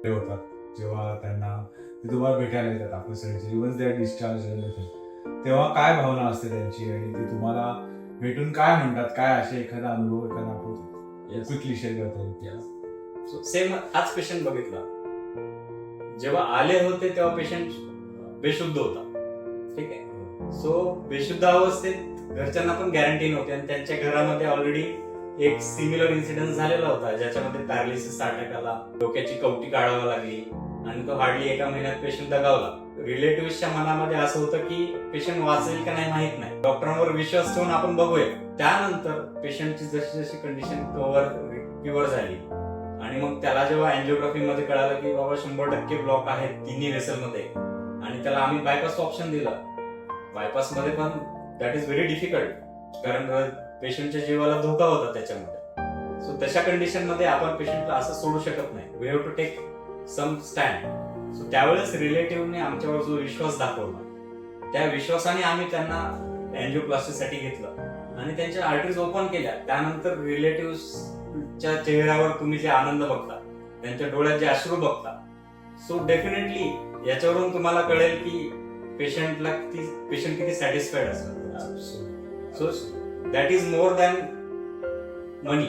ते होतात जेव्हा त्यांना ते तुम्हाला भेटायला येतात आपल्या surgery even they are discharge, तेव्हा काय भावना असते त्यांची आणि ते तुम्हाला भेटून काय म्हणतात, काय असे एखादा अनुभव एखादा आपण क्विकली शेअर करता येईल? सेम हाच पेशंट बघितला. जेव्हा आले होते तेव्हा पेशंट बेशुद्ध होता. ठीक आहे. सो बेशुद्ध अवस्थेत घरच्यांना पण गॅरंटी नव्हती आणि त्यांच्या घरामध्ये ऑलरेडी एक सिमिलर इन्सिडेंट झालेला होता ज्याच्यामध्ये पॅरालिसिस अटॅक आला, डोक्याची कवटी काढावी लागली आणि तो हार्डली एका महिन्यात पेशंट दगावला. रिलेटिव्हच्या मनामध्ये असं होतं की पेशंट वाचेल का नाही माहित नाही, डॉक्टरांवर विश्वास ठेवून आपण बघूया. त्यानंतर पेशंटची जशी जशी कंडिशन क्युअर झाली आणि मग त्याला जेव्हा अँजिओग्राफी मध्ये कळालं की बाबा 100% ब्लॉक आहेत तिन्ही वेसल मध्ये आणि त्याला आम्ही बायपास ऑप्शन दिलं. बायपास मध्ये पण दॅट इज व्हेरी डिफिकल्ट कारण पेशंटच्या जीवाला धोका होता त्याच्यामध्ये. सो तशा कंडिशन मध्ये आपण पेशंटला असं सोडू शकत नाही. We have to take some stand. So त्यावेळेस रिलेटिव्हने आमच्यावर जो विश्वास दाखवला त्या विश्वासाने आम्ही त्यांना अँजिओप्लास्टीसाठी घेतलं आणि त्यांच्या आर्टरीज ओपन केल्या. त्यानंतर रिलेटिव्हच्या चेहऱ्यावर तुम्ही जे आनंद बघता, त्यांच्या डोळ्यात जे अश्रू बघता, सो डेफिनेटली याच्यावरून तुम्हाला कळेल की पेशंट किती सॅटिस्फाईड असतात. So that is more than money.